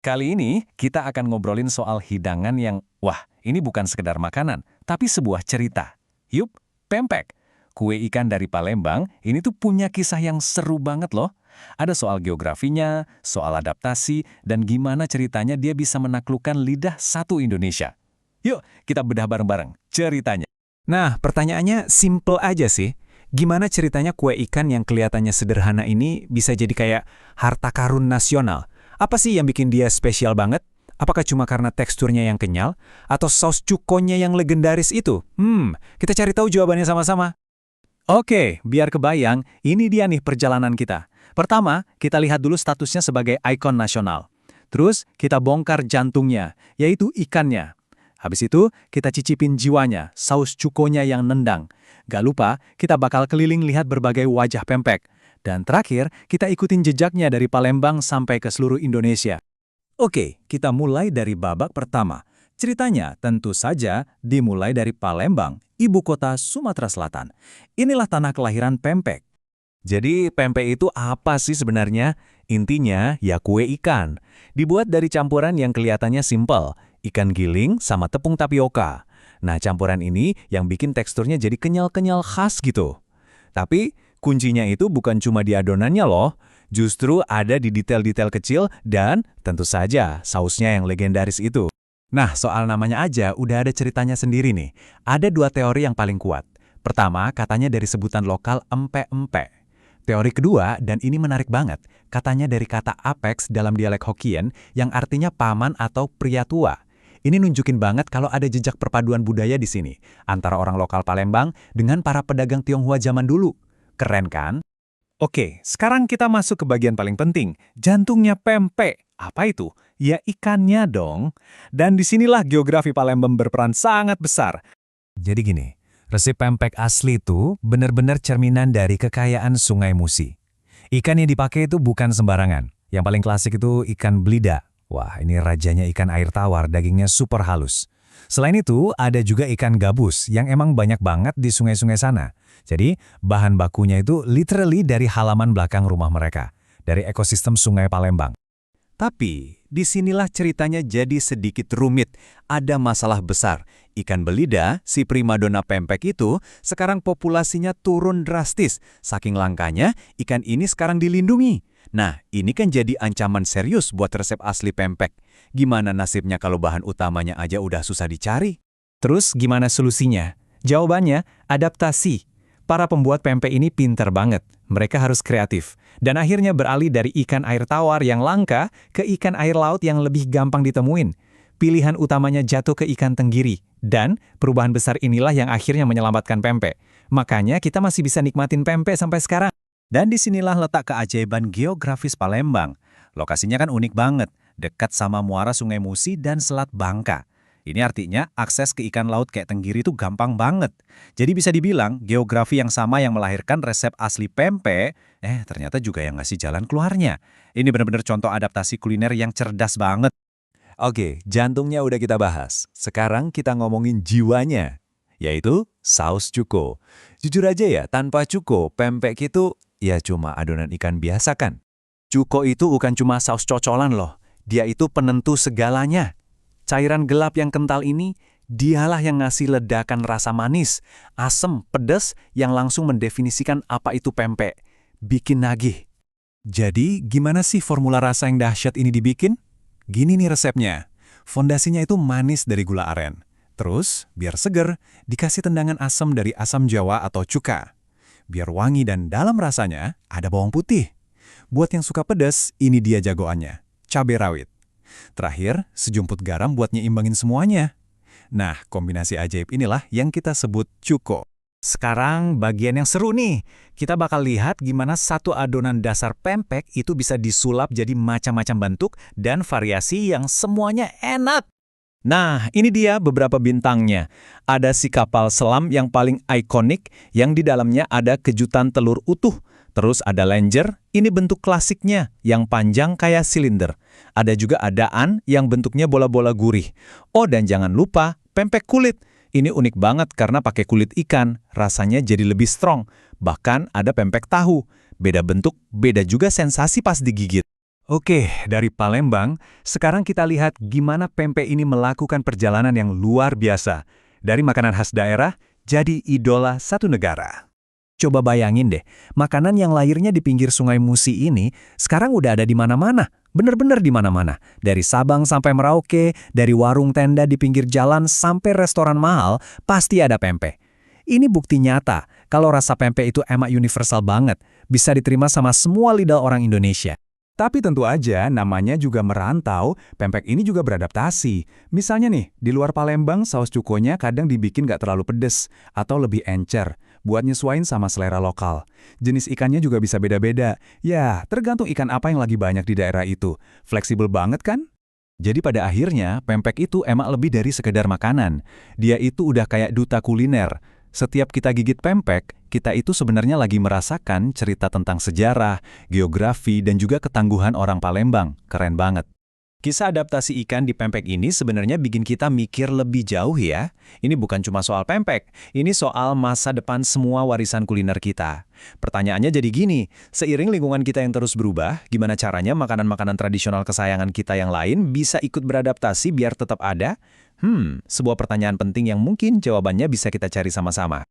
Kali ini kita akan ngobrolin soal hidangan yang, wah, ini bukan sekedar makanan, tapi sebuah cerita. Yup, pempek. Kue ikan dari Palembang, ini tuh punya kisah yang seru banget loh. Ada soal geografinya, soal adaptasi, dan gimana ceritanya dia bisa menaklukkan lidah satu Indonesia. Yuk, kita bedah bareng-bareng ceritanya. Nah, pertanyaannya simple aja sih. Gimana ceritanya kue ikan yang kelihatannya sederhana ini bisa jadi kayak harta karun nasional? Apa sih yang bikin dia spesial banget? Apakah cuma karena teksturnya yang kenyal? Atau saus cukonya yang legendaris itu? Kita cari tahu jawabannya sama-sama. Oke, biar kebayang, ini dia nih perjalanan kita. Pertama, kita lihat dulu statusnya sebagai ikon nasional. Terus, kita bongkar jantungnya, yaitu ikannya. Habis itu, kita cicipin jiwanya, saus cukonya yang nendang. Gak lupa, kita bakal keliling lihat berbagai wajah pempek. Dan terakhir, kita ikutin jejaknya dari Palembang sampai ke seluruh Indonesia. Oke, kita mulai dari babak pertama. Ceritanya tentu saja dimulai dari Palembang, ibu kota Sumatera Selatan. Inilah tanah kelahiran pempek. Jadi pempek itu apa sih sebenarnya? Intinya ya kue ikan. Dibuat dari campuran yang kelihatannya simpel, ikan giling sama tepung tapioka. Nah, campuran ini yang bikin teksturnya jadi kenyal-kenyal khas gitu. Tapi kuncinya itu bukan cuma di adonannya loh, justru ada di detail-detail kecil dan tentu saja sausnya yang legendaris itu. Nah, soal namanya aja udah ada ceritanya sendiri nih. Ada dua teori yang paling kuat. Pertama, katanya dari sebutan lokal empe-empe. Teori kedua, dan ini menarik banget, katanya dari kata apex dalam dialek Hokkien yang artinya paman atau pria tua. Ini nunjukin banget kalau ada jejak perpaduan budaya di sini, antara orang lokal Palembang dengan para pedagang Tionghoa zaman dulu. Keren kan? Oke, sekarang kita masuk ke bagian paling penting, jantungnya pempek. Apa itu? Ya ikannya dong. Dan disinilah geografi Palembang berperan sangat besar. Jadi gini, resep pempek asli itu benar-benar cerminan dari kekayaan Sungai Musi. Ikan yang dipakai itu bukan sembarangan. Yang paling klasik itu ikan belida. Wah, ini rajanya ikan air tawar, dagingnya super halus. Selain itu, ada juga ikan gabus yang emang banyak banget di sungai-sungai sana. Jadi, bahan bakunya itu literally dari halaman belakang rumah mereka, dari ekosistem Sungai Palembang. Tapi, disinilah ceritanya jadi sedikit rumit. Ada masalah besar. Ikan belida, si primadona pempek itu, sekarang populasinya turun drastis. Saking langkanya, ikan ini sekarang dilindungi. Nah, ini kan jadi ancaman serius buat resep asli pempek. Gimana nasibnya kalau bahan utamanya aja udah susah dicari? Terus gimana solusinya? Jawabannya, adaptasi. Para pembuat pempek ini pinter banget. Mereka harus kreatif. Dan akhirnya beralih dari ikan air tawar yang langka ke ikan air laut yang lebih gampang ditemuin. Pilihan utamanya jatuh ke ikan tenggiri. Dan perubahan besar inilah yang akhirnya menyelamatkan pempek. Makanya kita masih bisa nikmatin pempek sampai sekarang. Dan disinilah letak keajaiban geografis Palembang. Lokasinya kan unik banget, dekat sama muara Sungai Musi dan Selat Bangka. Ini artinya akses ke ikan laut kayak tenggiri itu gampang banget. Jadi bisa dibilang geografi yang sama yang melahirkan resep asli pempek, ternyata juga yang ngasih jalan keluarnya. Ini benar-benar contoh adaptasi kuliner yang cerdas banget. Oke, jantungnya udah kita bahas. Sekarang kita ngomongin jiwanya, yaitu saus cuko. Jujur aja ya, tanpa cuko, pempek itu ya cuma adonan ikan biasa kan. Cuko itu bukan cuma saus cocolan loh, dia itu penentu segalanya. Cairan gelap yang kental ini, dialah yang ngasih ledakan rasa manis, asem, pedas yang langsung mendefinisikan apa itu pempek. Bikin nagih. Jadi, gimana sih formula rasa yang dahsyat ini dibikin? Gini nih resepnya. Fondasinya itu manis dari gula aren. Terus, biar seger, dikasih tendangan asam dari asam jawa atau cuka. Biar wangi dan dalam rasanya, ada bawang putih. Buat yang suka pedas, ini dia jagoannya, cabai rawit. Terakhir, sejumput garam buat nyimbangin semuanya. Nah, kombinasi ajaib inilah yang kita sebut cuko. Sekarang bagian yang seru nih. Kita bakal lihat gimana satu adonan dasar pempek itu bisa disulap jadi macam-macam bentuk dan variasi yang semuanya enak. Nah, ini dia beberapa bintangnya. Ada si kapal selam yang paling ikonik, yang di dalamnya ada kejutan telur utuh. Terus ada lenjer, ini bentuk klasiknya, yang panjang kayak silinder. Ada juga adaan yang bentuknya bola-bola gurih. Oh, dan jangan lupa, pempek kulit. Ini unik banget karena pakai kulit ikan, rasanya jadi lebih strong. Bahkan ada pempek tahu. Beda bentuk, beda juga sensasi pas digigit. Oke, dari Palembang, sekarang kita lihat gimana pempek ini melakukan perjalanan yang luar biasa. Dari makanan khas daerah, jadi idola satu negara. Coba bayangin deh, makanan yang lahirnya di pinggir Sungai Musi ini sekarang udah ada di mana-mana. Bener-bener di mana-mana. Dari Sabang sampai Merauke, dari warung tenda di pinggir jalan sampai restoran mahal, pasti ada pempek. Ini bukti nyata kalau rasa pempek itu emang universal banget, bisa diterima sama semua lidah orang Indonesia. Tapi tentu aja namanya juga merantau, pempek ini juga beradaptasi. Misalnya nih, di luar Palembang saus cukonya kadang dibikin nggak terlalu pedes atau lebih encer, buat nyesuain sama selera lokal. Jenis ikannya juga bisa beda-beda. Ya, tergantung ikan apa yang lagi banyak di daerah itu. Fleksibel banget kan? Jadi pada akhirnya, pempek itu emang lebih dari sekedar makanan. Dia itu udah kayak duta kuliner. Setiap kita gigit pempek, kita itu sebenarnya lagi merasakan cerita tentang sejarah, geografi, dan juga ketangguhan orang Palembang. Keren banget. Kisah adaptasi ikan di pempek ini sebenarnya bikin kita mikir lebih jauh ya. Ini bukan cuma soal pempek, ini soal masa depan semua warisan kuliner kita. Pertanyaannya jadi gini, seiring lingkungan kita yang terus berubah, gimana caranya makanan-makanan tradisional kesayangan kita yang lain bisa ikut beradaptasi biar tetap ada? Sebuah pertanyaan penting yang mungkin jawabannya bisa kita cari sama-sama.